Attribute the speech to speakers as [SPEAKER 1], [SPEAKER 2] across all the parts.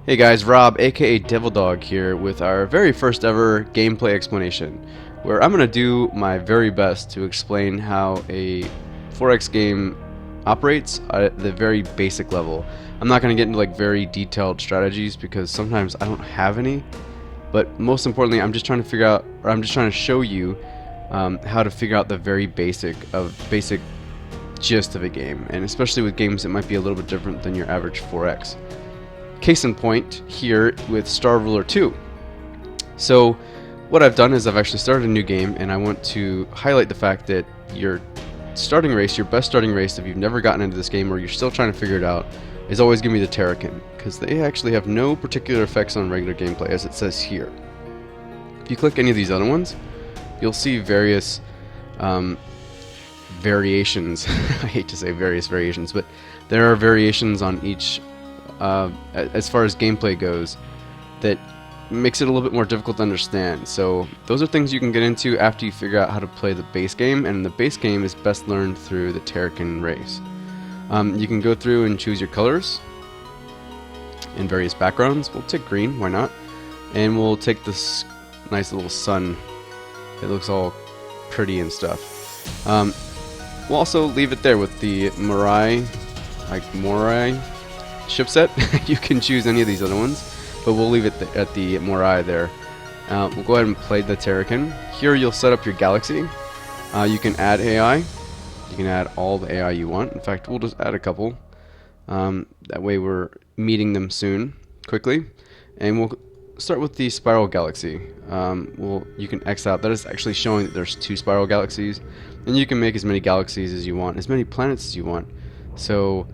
[SPEAKER 1] Hey guys, Rob, aka Devildog here with our very first ever gameplay explanation, where I'm going to do my very best to explain how a 4X game operates at the very basic level. I'm not going to get into like very detailed strategies because sometimes I don't have any, but most importantly, I'm just trying to figure out, or I'm just trying to show you how to figure out the very basic gist of a game, and especially with games that might be a little bit different than your average 4X. Case in point here with Star Ruler 2. So what I've done is I've actually started a new game, and I want to highlight the fact that your starting race, your best starting race if you've never gotten into this game or you're still trying to figure it out, is always going to be the Terrakin, because they actually have no particular effects on regular gameplay, as it says here. If you click any of these other ones, you'll see various variations. I hate to say various variations, but there are variations on each as far as gameplay goes that makes it a little bit more difficult to understand. So those are things you can get into after you figure out how to play the base game, and the base game is best learned through the Terrakin race. You can go through and choose your colors and various backgrounds. We'll take green, why not? And we'll take this nice little sun. It looks all pretty and stuff. We'll also leave it there with the Morai ship set. You can choose any of these other ones, but we'll leave it at the Morai there. We'll go ahead and play the Terrakin. Here you'll set up your galaxy. You can add AI. You can add all the AI you want. In fact, we'll just add a couple. That way we're meeting them soon, quickly. And we'll start with the Spiral Galaxy. You can X out. That is actually showing that there's 2 Spiral Galaxies. And you can make as many galaxies as you want, as many planets as you want. So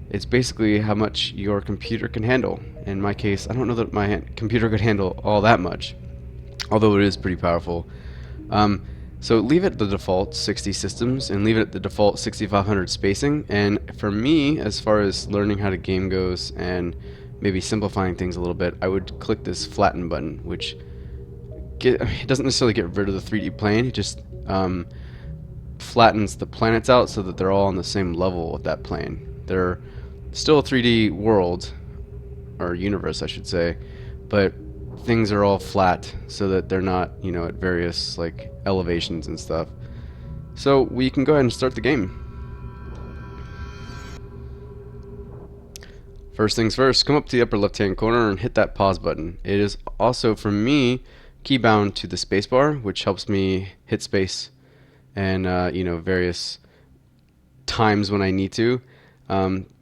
[SPEAKER 1] it's basically how much your computer can handle. In my case, I don't know that my computer could handle all that much, although it is pretty powerful. So leave it at the default 60 systems, and leave it at the default 6500 spacing. And for me, as far as learning how the game goes and maybe simplifying things a little bit, I would click this flatten button, which it doesn't necessarily get rid of the 3D plane. It just flattens the planets out so that they're all on the same level with that plane. They're still a 3D world, or universe I should say, but things are all flat so that they're not, at various like elevations and stuff. So we can go ahead and start the game. First things first, come up to the upper left hand corner and hit that pause button. It is also, for me, keybound to the spacebar, which helps me hit space and various times when I need to,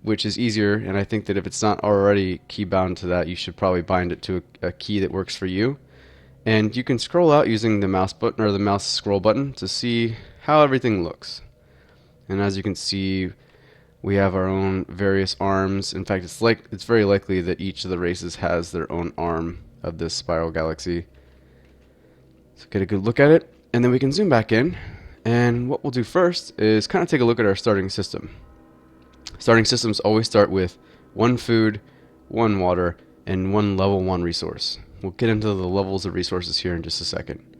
[SPEAKER 1] which is easier. And I think that if it's not already keybound to that, you should probably bind it to a key that works for you. And you can scroll out using the mouse button or the mouse scroll button to see how everything looks. And as you can see, we have our own various arms. In fact, it's very likely that each of the races has their own arm of this spiral galaxy. So get a good look at it, and then we can zoom back in. And what we'll do first is kind of take a look at our starting system. Starting systems always start with 1 food, 1 water, and 1 level 1 resource. We'll get into the levels of resources here in just a second.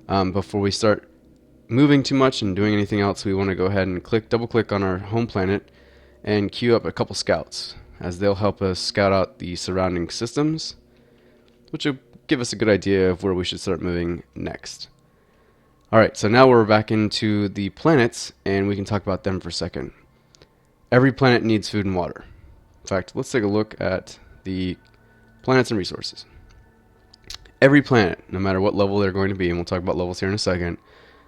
[SPEAKER 1] Before we start moving too much and doing anything else, we want to go ahead and double click on our home planet and queue up a couple scouts, as they'll help us scout out the surrounding systems, which will give us a good idea of where we should start moving next. Alright, so now we're back into the planets, and we can talk about them for a second. Every planet needs food and water. In fact, let's take a look at the planets and resources. Every planet, no matter what level they're going to be, and we'll talk about levels here in a second,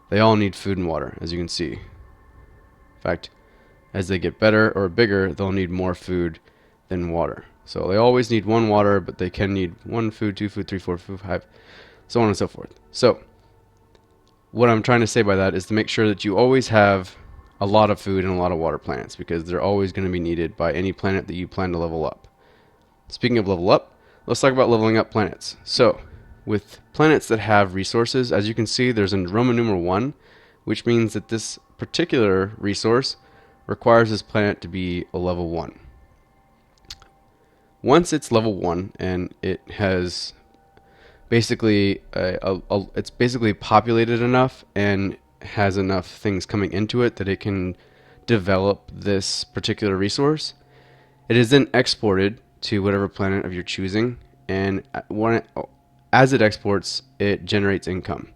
[SPEAKER 1] they all need food and water, as you can see. In fact, as they get better or bigger, they'll need more food than water. So they always need 1 water, but they can need 1 food, 2 food, 3, 4, 5, so on and so forth. So what I'm trying to say by that is to make sure that you always have a lot of food and a lot of water plants, because they're always going to be needed by any planet that you plan to level up. Speaking of level up, let's talk about leveling up planets. So with planets that have resources, as you can see, there's a Roman numeral 1, which means that this particular resource requires this planet to be a level 1. Once it's level 1 and it has basically it's basically populated enough and has enough things coming into it that it can develop this particular resource, it is then exported to whatever planet of your choosing, and as it exports, it generates income.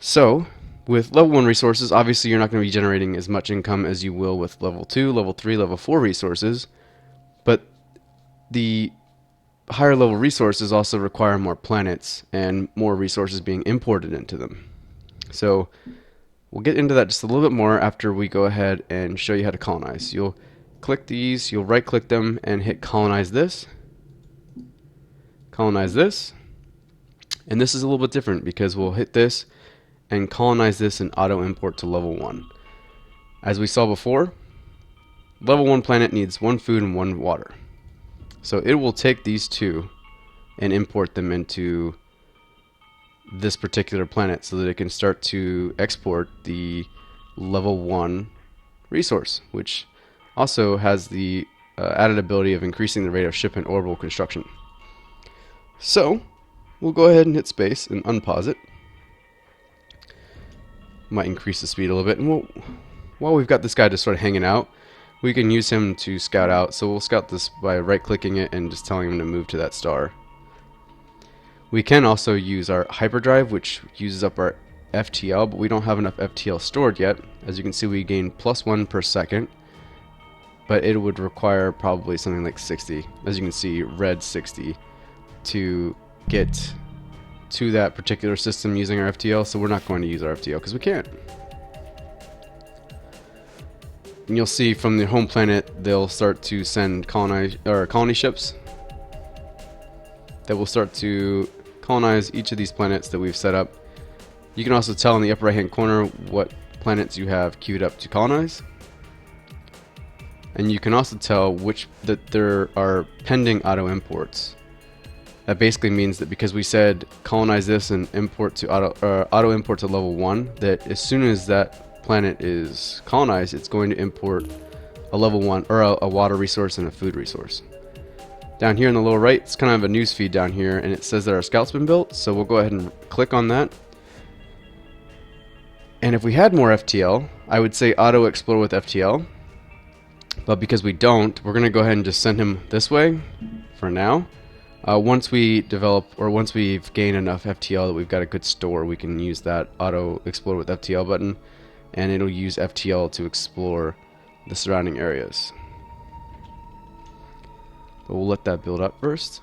[SPEAKER 1] So, with level 1 resources, obviously you're not going to be generating as much income as you will with level 2, level 3, level 4 resources, but the higher level resources also require more planets and more resources being imported into them. So, we'll get into that just a little bit more after we go ahead and show you how to colonize. You'll click these, you'll right click them and hit colonize this, and this is a little bit different because we'll hit this and colonize this and auto import to level 1. As we saw before, level 1 planet needs 1 food and 1 water. So it will take these two and import them into this particular planet so that it can start to export the level 1 resource, which also has the added ability of increasing the rate of ship and orbital construction. So we'll go ahead and hit space and unpause it. Might increase the speed a little bit, and while we've got this guy just sort of hanging out, we can use him to scout out. So we'll scout this by right clicking it and just telling him to move to that star. We can also use our hyperdrive, which uses up our FTL, but we don't have enough FTL stored yet. As you can see, we gain +1 per second, but it would require probably something like 60. As you can see, red 60 to get to that particular system using our FTL, so we're not going to use our FTL because we can't. And you'll see from the home planet, they'll start to send colony ships that will start to colonize each of these planets that we've set up. You can also tell in the upper right hand corner what planets you have queued up to colonize. And you can also tell that there are pending auto imports. That basically means that because we said colonize this and import to auto import to level 1, that as soon as that planet is colonized, it's going to import a level 1 or a water resource and a food resource. Down here in the lower right, it's kind of a news feed down here, and it says that our scout's been built, so we'll go ahead and click on that. And if we had more FTL, I would say auto explore with FTL, but because we don't, we're going to go ahead and just send him this way for now. Once we've gained enough FTL that we've got a good store, we can use that auto explore with FTL button, and it'll use FTL to explore the surrounding areas. But we'll let that build up first.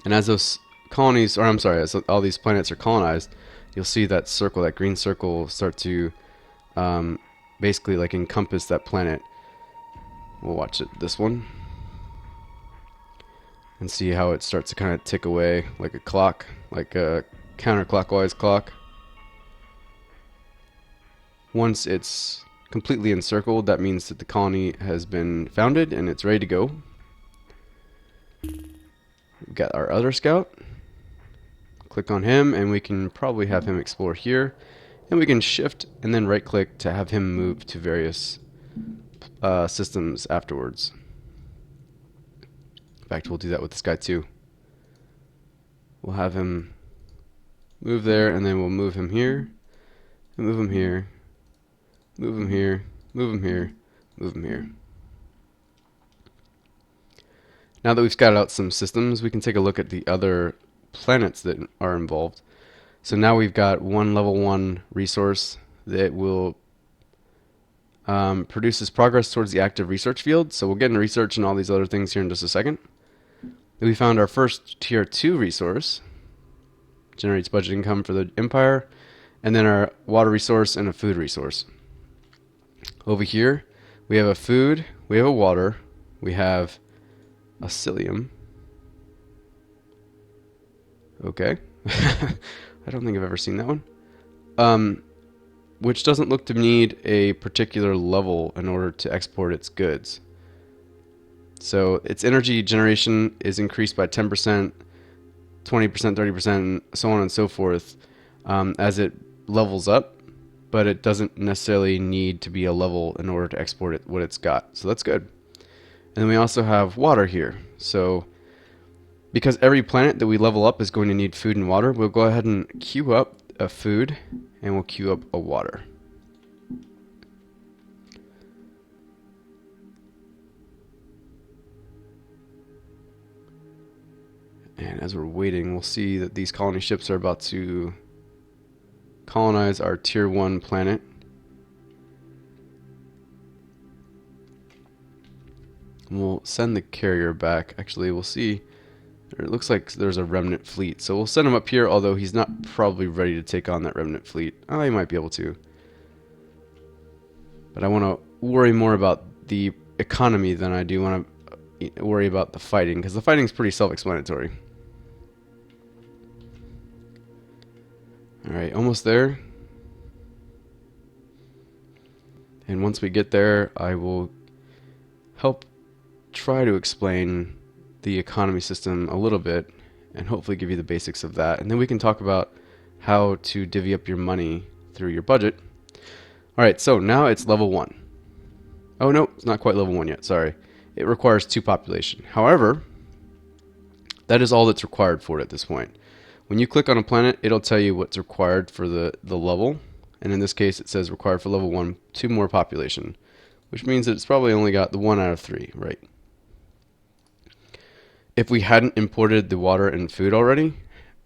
[SPEAKER 1] And as those colonies, as all these planets are colonized, you'll see that circle, that green circle, start to basically like encompass that planet. We'll watch this one and see how it starts to kind of tick away like a clock, like a counterclockwise clock. Once it's completely encircled, that means that the colony has been founded and it's ready to go. We've got our other scout. Click on him and we can probably have him explore here, and we can shift and then right click to have him move to various systems afterwards. In fact, we'll do that with this guy too. We'll have him move there, and then we'll move him here, and move him here, move him here, move him here, move him here. Now that we've scouted out some systems, we can take a look at the other planets that are involved. So now we've got one level 1 resource that will produces progress towards the active research field. So we'll get into research and all these other things here in just a second. We found our first tier 2 resource, generates budget income for the empire, and then our water resource and a food resource. Over here we have a food, we have a water, we have a psyllium. Okay. I don't think I've ever seen that one. Which doesn't look to need a particular level in order to export its goods. So its energy generation is increased by 10%, 20%, 30%, so on and so forth as it levels up, but it doesn't necessarily need to be a level in order to export what it's got. So that's good. And then we also have water here. So because every planet that we level up is going to need food and water, we'll go ahead and queue up a food and we'll queue up a water. And as we're waiting, we'll see that these colony ships are about to colonize our tier 1 planet. And we'll send the carrier back. Actually, we'll see. It looks like there's a remnant fleet. So we'll send him up here, although he's not probably ready to take on that remnant fleet. Oh, he might be able to. But I want to worry more about the economy than I do want to worry about the fighting, because the fighting is pretty self-explanatory. Alright, almost there. And once we get there, I will help try to explain the economy system a little bit and hopefully give you the basics of that. And then we can talk about how to divvy up your money through your budget. Alright, so now it's level 1. Oh no, it's not quite level 1 yet, sorry. It requires 2 population. However, that is all that's required for it at this point. When you click on a planet, it'll tell you what's required for the level. And in this case, it says required for level 1, 2 more population. Which means that it's probably only got the 1 out of 3, right? If we hadn't imported the water and food already,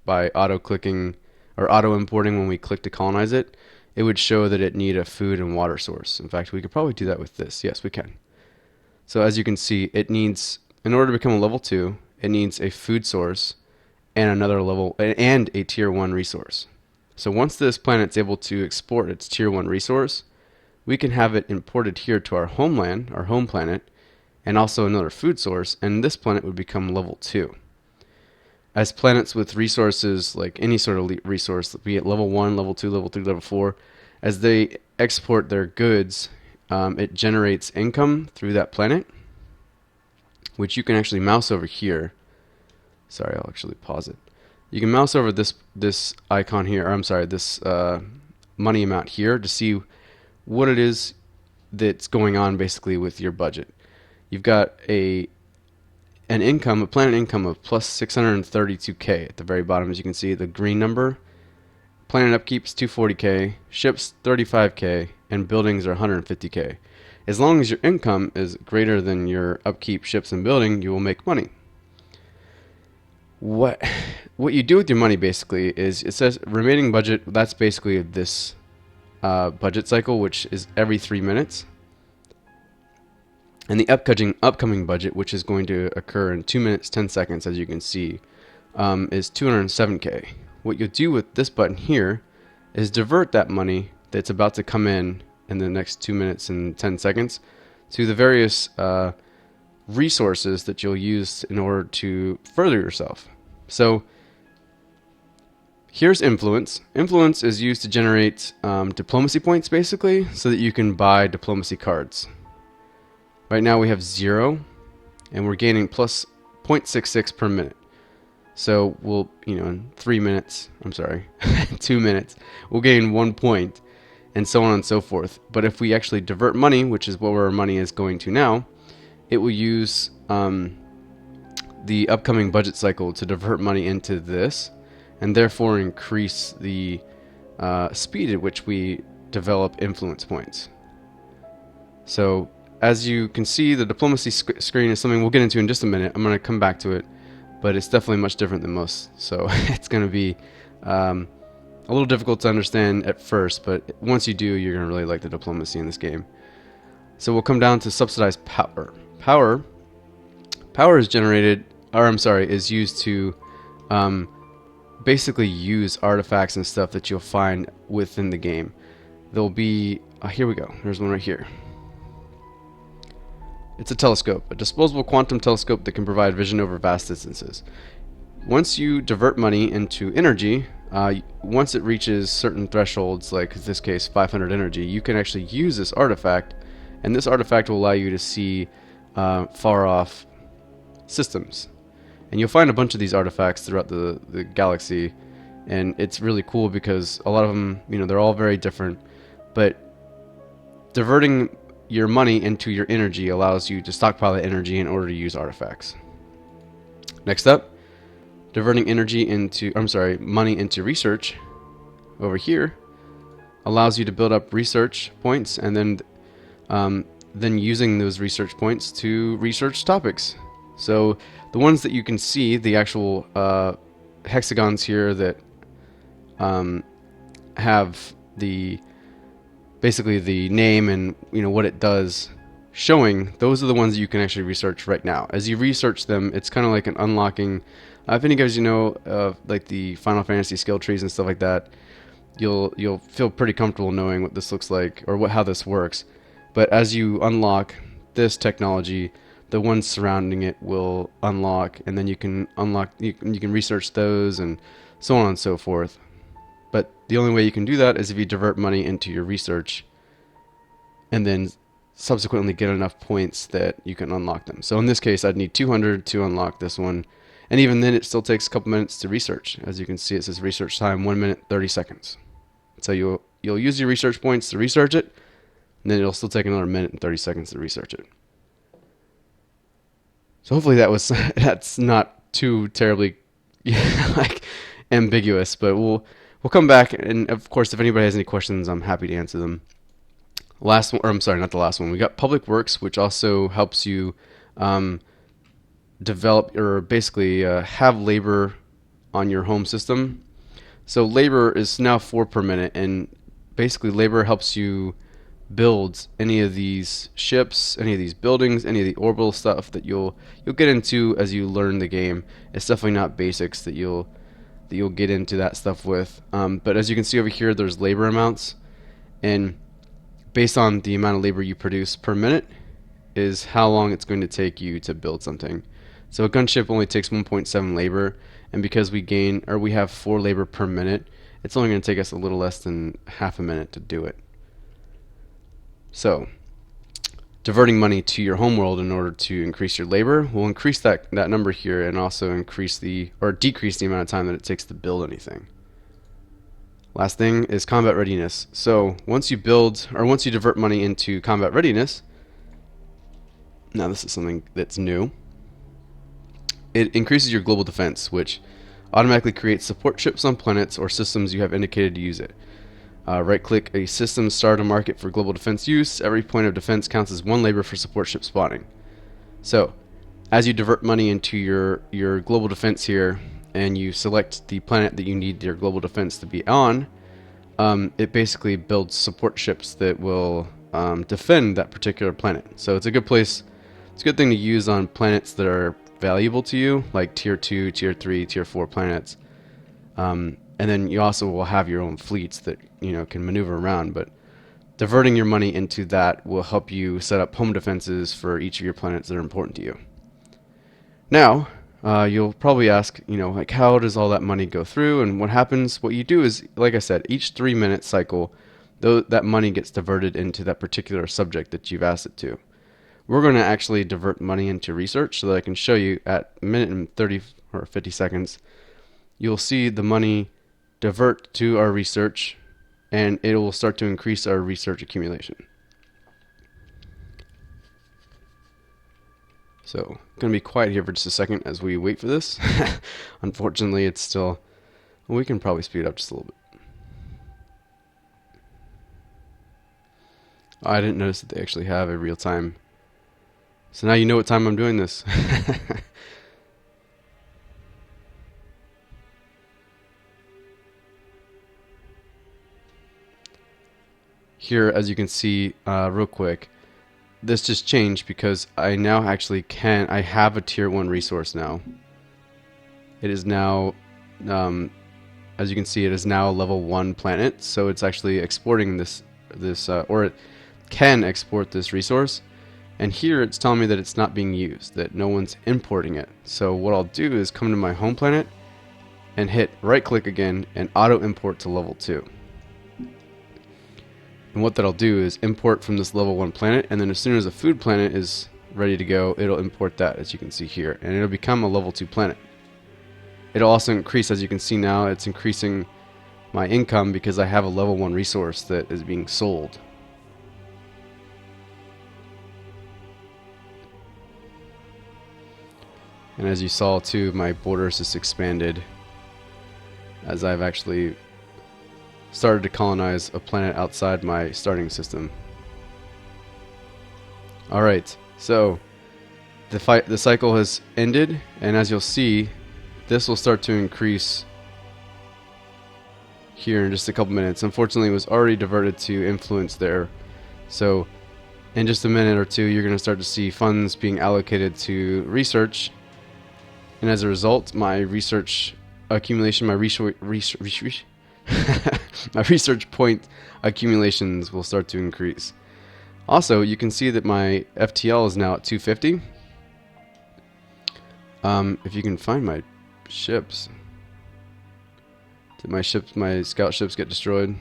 [SPEAKER 1] by auto-clicking or auto-importing when we click to colonize it, it would show that it need a food and water source. In fact, we could probably do that with this. Yes, we can. So as you can see, it needs, in order to become a level 2, it needs a food source and another level, and a tier 1 resource. So once this planet's able to export its tier 1 resource, we can have it imported here to our homeland, our home planet, and also another food source, and this planet would become level 2. As planets with resources, like any sort of resource, be it level 1, level 2, level 3, level 4, as they export their goods, it generates income through that planet, which you can actually mouse over here. Sorry, I'll actually pause it. You can mouse over this icon here, or I'm sorry, this money amount here to see what it is that's going on basically with your budget. You've got an income, a planet income of plus 632k at the very bottom, as you can see, the green number. Planet upkeep's 240k, ships 35k, and buildings are 150k. As long as your income is greater than your upkeep, ships, and building, you will make money. What you do with your money basically is, it says remaining budget. That's basically this budget cycle, which is every 3 minutes. And the upcoming budget, which is going to occur in 2 minutes 10 seconds, as you can see, is 207k. What you'll do with this button here is divert that money that's about to come in the next 2 minutes and 10 seconds to the various resources that you'll use in order to further yourself. So here's influence. Influence is used to generate diplomacy points, basically, so that you can buy diplomacy cards. Right now we have 0, and we're gaining plus 0.66 per minute. So we'll, in 3 minutes, I'm sorry, 2 minutes, we'll gain 1 point, and so on and so forth. But if we actually divert money, which is where our money is going to now, it will use the upcoming budget cycle to divert money into this, and therefore increase the speed at which we develop influence points. So as you can see, the diplomacy screen is something we'll get into in just a minute. I'm going to come back to it, but it's definitely much different than most. So it's going to be a little difficult to understand at first, but once you do, you're going to really like the diplomacy in this game. So we'll come down to subsidized power. Power is generated, or I'm sorry, is used to basically use artifacts and stuff that you'll find within the game. There'll be, here we go, there's one right here. It's a telescope, a disposable quantum telescope that can provide vision over vast distances. Once you divert money into energy, once it reaches certain thresholds, like in this case 500 energy, you can actually use this artifact, and this artifact will allow you to see far off systems. And you'll find a bunch of these artifacts throughout the galaxy, and it's really cool because a lot of them, they're all very different, but diverting your money into your energy allows you to stockpile that energy in order to use artifacts. Next up, diverting money into research over here allows you to build up research points, and then using those research points to research topics. So the ones that you can see, the actual hexagons here that have the basically the name and what it does showing, those are the ones that you can actually research right now. As you research them, it's kind of like an unlocking. If any guys like the Final Fantasy skill trees and stuff like that, you'll feel pretty comfortable knowing what this looks like or how this works. But as you unlock this technology, the ones surrounding it will unlock, and then you can research those and so on and so forth. But the only way you can do that is if you divert money into your research and then subsequently get enough points that you can unlock them. So in this case, I'd need 200 to unlock this one. And even then, it still takes a couple minutes to research. As you can see, it says research time 1 minute 30 seconds. So you'll use your research points to research it, and then it'll still take another minute and 30 seconds to research it. So hopefully that's not too terribly like ambiguous, but we'll come back, and of course, if anybody has any questions, I'm happy to answer them. Last one, or I'm sorry, not the last one. We got Public Works, which also helps you develop or basically have labor on your home system. So labor is now 4 per minute, and basically labor helps you build any of these ships, any of these buildings, any of the orbital stuff that you'll get into as you learn the game. It's definitely not basics that you'll get into that stuff with. But as you can see over here, there's labor amounts, and based on the amount of labor you produce per minute is how long it's going to take you to build something. So a gunship only takes 1.7 labor, and because we have 4 labor per minute, it's only going to take us a little less than half a minute to do it. So diverting money to your homeworld in order to increase your labor will increase that number here, and also decrease the amount of time that it takes to build anything. Last thing is combat readiness. So once you divert money into combat readiness, now this is something that's new, it increases your global defense, which automatically creates support ships on planets or systems you have indicated to use it. Right click a system, start a market for global defense use. Every point of defense counts as 1 labor for support ship spawning. So as you divert money into your global defense here, and you select the planet that you need your global defense to be on, it basically builds support ships that will defend that particular planet. So it's a good place. It's a good thing to use on planets that are valuable to you, like tier 2, tier 3, tier 4 planets. And then you also will have your own fleets that can maneuver around. But diverting your money into that will help you set up home defenses for each of your planets that are important to you. Now, you'll probably ask, like, how does all that money go through, and what happens? What you do is, like I said, each 3-minute cycle, that money gets diverted into that particular subject that you've asked it to. We're going to actually divert money into research so that I can show you at a minute and 30 or 50 seconds. You'll see the money divert to our research, and it will start to increase our research accumulation. So I'm going to be quiet here for just a second as we wait for this. Unfortunately, it's still... Well, we can probably speed it up just a little bit. I didn't notice that they actually have a real time. So now you know what time I'm doing this. Here, as you can see, real quick, this just changed because I now actually I have a tier 1 resource now. It is now, as you can see, it is now a level 1 planet, so it's actually exporting this or it can export this resource. And here it's telling me that it's not being used, that no one's importing it. So what I'll do is come to my home planet and hit right click again and auto import to level 2. And what that'll do is import from this level 1 planet, and then as soon as a food planet is ready to go, it'll import that, as you can see here, and it'll become a level 2 planet. It'll also increase, as you can see now, it's increasing my income because I have a level 1 resource that is being sold. And as you saw too, my borders just expanded as I've actually started to colonize a planet outside my starting system. Alright, so The cycle has ended, and as you'll see, this will start to increase here in just a couple minutes. Unfortunately, it was already diverted to influence there. So in just a minute or two, you're going to start to see funds being allocated to research. And as a result, my research accumulation, my my research point accumulations will start to increase. Also, you can see that my FTL is now at 250. If you can find my ships. Did my scout ships get destroyed?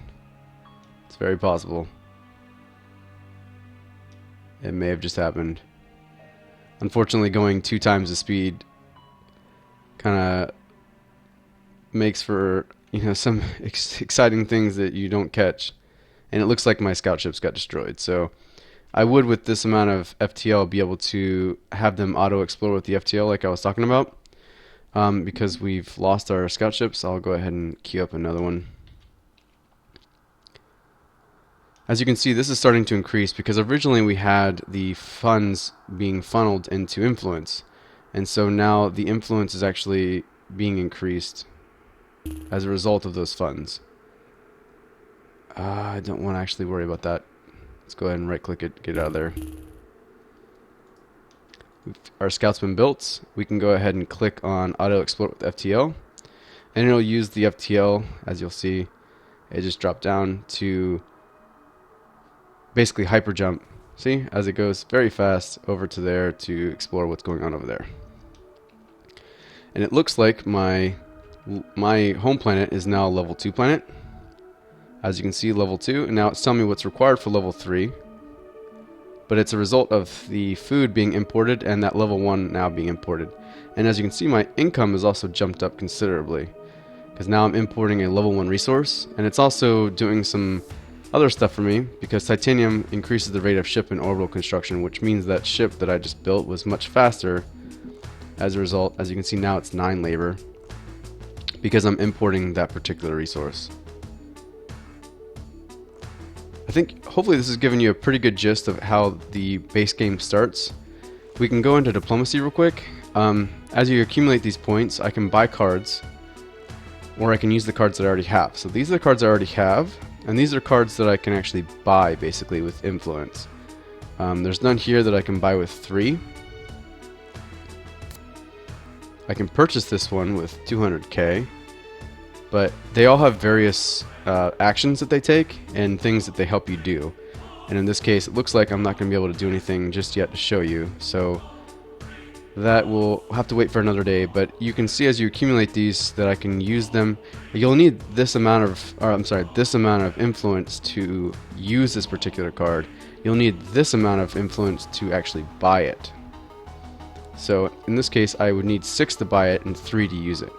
[SPEAKER 1] It's very possible. It may have just happened. Unfortunately, going 2 times the speed kind of makes for, you know, some exciting things that you don't catch. And it looks like my scout ships got destroyed. So I would, with this amount of FTL, be able to have them auto-explore with the FTL like I was talking about. Because we've lost our scout ships, I'll go ahead and queue up another one. As you can see, this is starting to increase because originally we had the funds being funneled into influence. And so now the influence is actually being increased as a result of those funds. I don't want to actually worry about that. Let's go ahead and right click it, get it out of there. Our scout's been built. We can go ahead and click on auto explore with FTL, and it'll use the FTL. As you'll see, it just dropped down to basically hyper jump. See, as it goes very fast over to there to explore what's going on over there. And it looks like my home planet is now a level 2 planet. As you can see, level 2, and now it's telling me what's required for level 3. But it's a result of the food being imported and that level 1 now being imported. And as you can see, my income has also jumped up considerably, because now I'm importing a level 1 resource, and it's also doing some other stuff for me, because titanium increases the rate of ship and orbital construction, which means that ship that I just built was much faster. As a result, as you can see now, it's 9 labor, because I'm importing that particular resource. I think hopefully this has given you a pretty good gist of how the base game starts. We can go into diplomacy real quick. As you accumulate these points, I can buy cards, or I can use the cards that I already have. So these are the cards I already have, and these are cards that I can actually buy basically with influence. There's none here that I can buy with 3. I can purchase this one with 200k, but they all have various actions that they take and things that they help you do. And in this case, it looks like I'm not going to be able to do anything just yet to show you, so that will have to wait for another day. But you can see as you accumulate these that I can use them. You'll need this amount of, this amount of influence to use this particular card. You'll need this amount of influence to actually buy it. So in this case, I would need 6 to buy it and 3 to use it.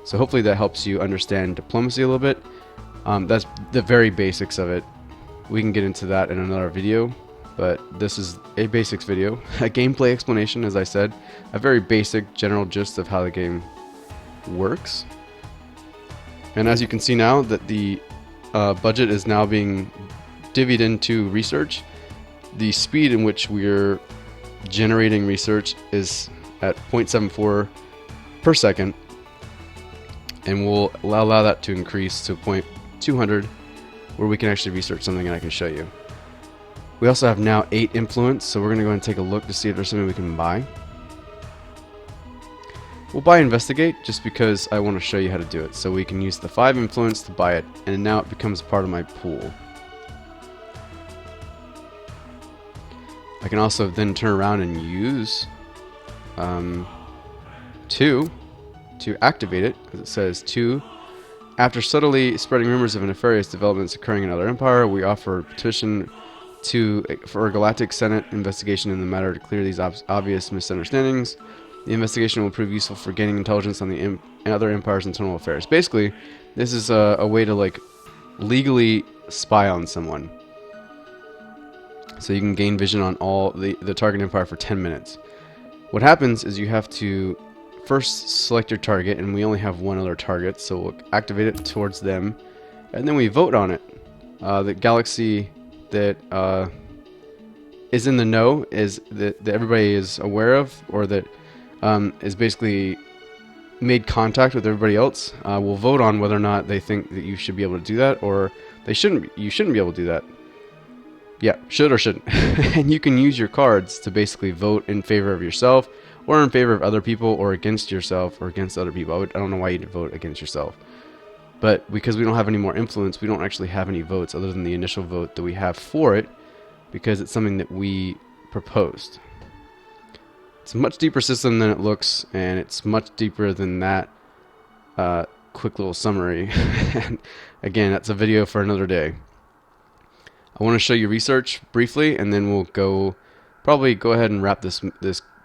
[SPEAKER 1] So hopefully that helps you understand diplomacy a little bit. That's the very basics of it. We can get into that in another video, but this is a basics video. A gameplay explanation, as I said. A very basic general gist of how the game works. And as you can see now that the budget is now being divvied into research, the speed in which we're generating research is at 0.74 per second. And we'll allow that to increase to 0.200, where we can actually research something and I can show you. We also have now 8 influence, so we're going to go and take a look to see if there's something we can buy. We'll buy investigate just because I want to show you how to do it. So we can use the 5 influence to buy it, and now it becomes part of my pool. I can also then turn around and use 2 to activate it, as it says 2. After subtly spreading rumors of nefarious developments occurring in other empire, we offer a petition for a Galactic Senate investigation in the matter to clear these obvious misunderstandings. The investigation will prove useful for gaining intelligence on the other empire's internal affairs. Basically, this is a way to like legally spy on someone. So you can gain vision on all the target empire for 10 minutes. What happens is you have to first select your target, and we only have one other target, so we'll activate it towards them, and then we vote on it. The galaxy that is in the know, is that everybody is aware of, or that is basically made contact with everybody else, will vote on whether or not they think that you should be able to do that, or they shouldn't. You shouldn't be able to do that. Yeah, should or shouldn't. And you can use your cards to basically vote in favor of yourself, or in favor of other people, or against yourself, or against other people. I don't know why you'd vote against yourself. But because we don't have any more influence, we don't actually have any votes other than the initial vote that we have for it, because it's something that we proposed. It's a much deeper system than it looks, and it's much deeper than that quick little summary. And again, that's a video for another day. I want to show you research briefly, and then we'll probably go ahead and wrap this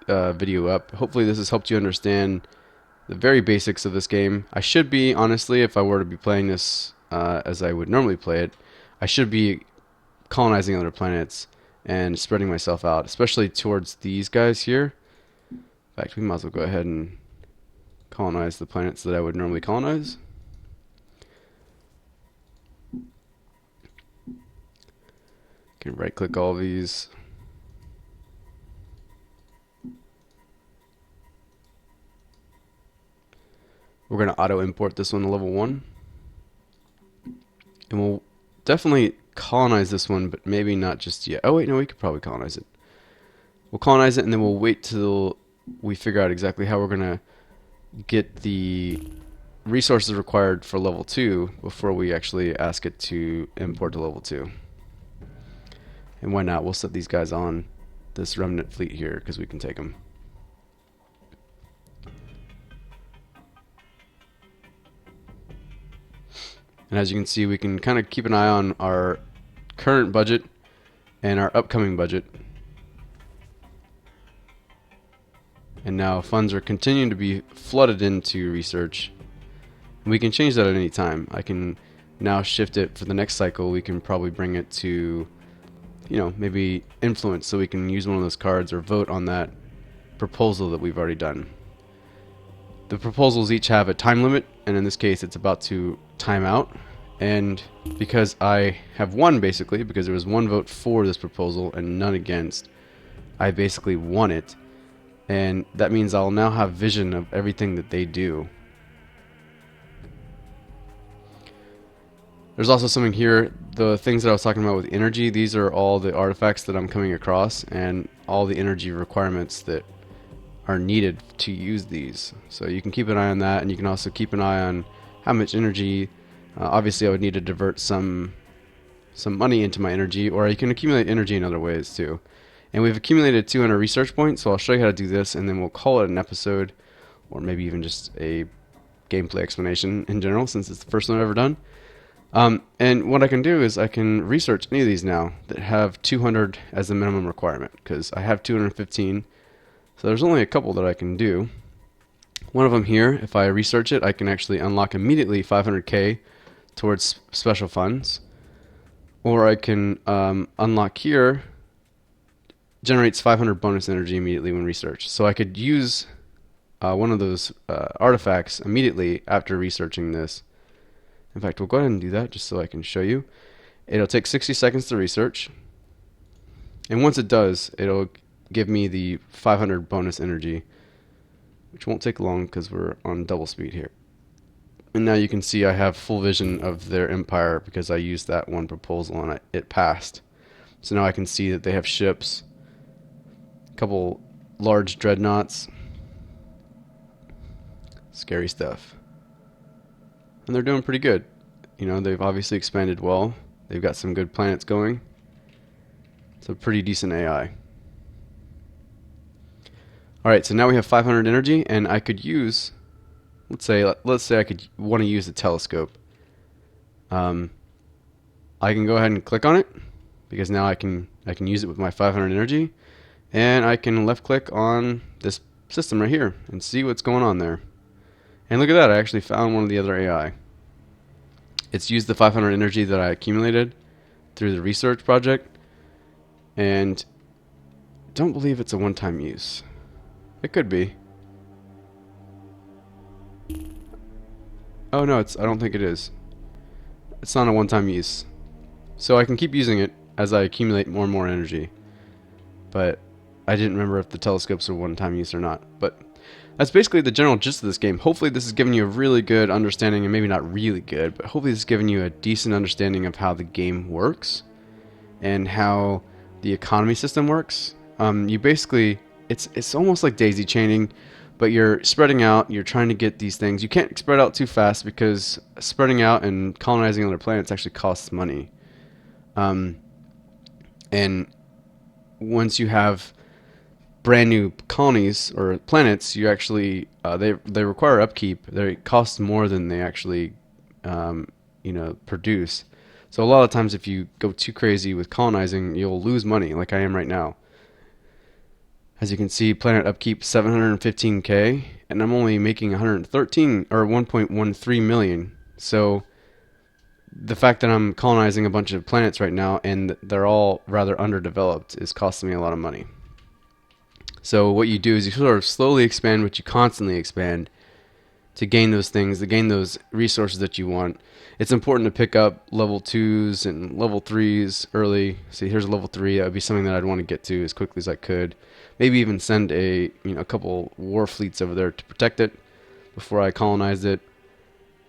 [SPEAKER 1] video up. Hopefully this has helped you understand the very basics of this game. I should be, honestly, if I were to be playing this as I would normally play it, I should be colonizing other planets and spreading myself out, especially towards these guys here. In fact, we might as well go ahead and colonize the planets that I would normally colonize. Can right click all of these. We're going to auto import this one to level 1. And we'll definitely colonize this one, but maybe not just yet. Oh wait, no, we could probably colonize it. We'll colonize it, and then we'll wait till we figure out exactly how we're going to get the resources required for level 2 before we actually ask it to import to level 2. And why not? We'll set these guys on this remnant fleet here because we can take them. And as you can see, we can kind of keep an eye on our current budget and our upcoming budget. And now funds are continuing to be flooded into research. And we can change that at any time. I can now shift it for the next cycle. We can probably bring it to, you know, maybe influence, so we can use one of those cards or vote on that proposal that we've already done. The proposals each have a time limit, and in this case it's about to time out. And because I have won, basically, because there was one vote for this proposal and none against, I basically won it. And that means I'll now have vision of everything that they do. There's also something here, the things that I was talking about with energy. These are all the artifacts that I'm coming across and all the energy requirements that are needed to use these. So you can keep an eye on that, and you can also keep an eye on how much energy. Obviously I would need to divert some money into my energy, or I can accumulate energy in other ways too. And we've accumulated 200 research points, so I'll show you how to do this, and then we'll call it an episode, or maybe even just a gameplay explanation in general, since it's the first one I've ever done. And what I can do is I can research any of these now that have 200 as the minimum requirement, because I have 215. So there's only a couple that I can do. One of them here, if I research it, I can actually unlock immediately 500k towards special funds. Or I can unlock here, generates 500 bonus energy immediately when researched. So I could use one of those artifacts immediately after researching this. In fact, we'll go ahead and do that just so I can show you. It'll take 60 seconds to research. And once it does, it'll give me the 500 bonus energy, which won't take long because we're on double speed here. And now you can see I have full vision of their empire because I used that one proposal and it passed. So now I can see that they have ships, a couple large dreadnoughts, scary stuff. And they're doing pretty good. You know, they've obviously expanded well. They've got some good planets going. It's a pretty decent AI. Alright, so now we have 500 energy, and I could use, let's say I could want to use the telescope. I can go ahead and click on it, because now I can use it with my 500 energy, and I can left click on this system right here and see what's going on there. And look at that, I actually found one of the other AI. It's used the 500 energy that I accumulated through the research project, and don't believe it's a one-time use. It could be. Oh no, I don't think it is. It's not a one-time use. So I can keep using it as I accumulate more and more energy. but I didn't remember if the telescopes are one-time use or not. But that's basically the general gist of this game. Hopefully this has given you a really good understanding, and maybe not really good, but hopefully this has given you a decent understanding of how the game works and how the economy system works. You basically, it's almost like daisy chaining, but you're spreading out, you're trying to get these things. You can't spread out too fast because spreading out and colonizing other planets actually costs money. And once you have brand new colonies or planets, you actually they require upkeep. They cost more than they actually produce. So a lot of times, if you go too crazy with colonizing, you'll lose money, like I am right now. As you can see, planet upkeep 715k, and I'm only making 113 or 1.13 million. So the fact that I'm colonizing a bunch of planets right now and they're all rather underdeveloped is costing me a lot of money. So what you do is you sort of slowly expand what you constantly expand to gain those things, to gain those resources that you want. It's important to pick up level 2s and level 3s early. See, here's a level 3. That would be something that I'd want to get to as quickly as I could. Maybe even send a couple war fleets over there to protect it before I colonized it,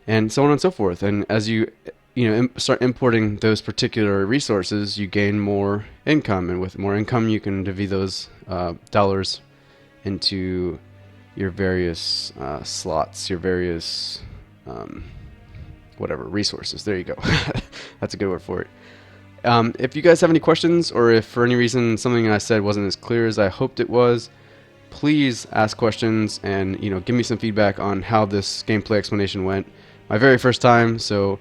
[SPEAKER 1] and so on and so forth. And as you start importing those particular resources, you gain more income, and with more income, you can divvy those dollars into your various slots, your various resources. There you go. That's a good word for it. If you guys have any questions, or if for any reason something I said wasn't as clear as I hoped it was, please ask questions and give me some feedback on how this gameplay explanation went. My very first time, so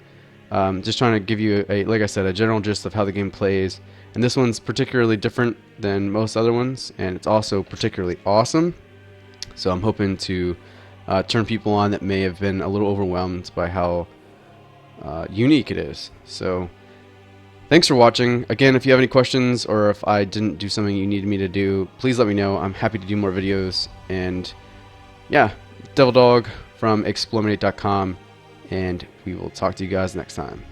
[SPEAKER 1] just trying to give you like I said, a general gist of how the game plays. And this one's particularly different than most other ones, and it's also particularly awesome. So I'm hoping to turn people on that may have been a little overwhelmed by how unique it is. So thanks for watching. Again, if you have any questions or if I didn't do something you needed me to do, please let me know. I'm happy to do more videos. And yeah, Devildog from eXplanation.com, and we will talk to you guys next time.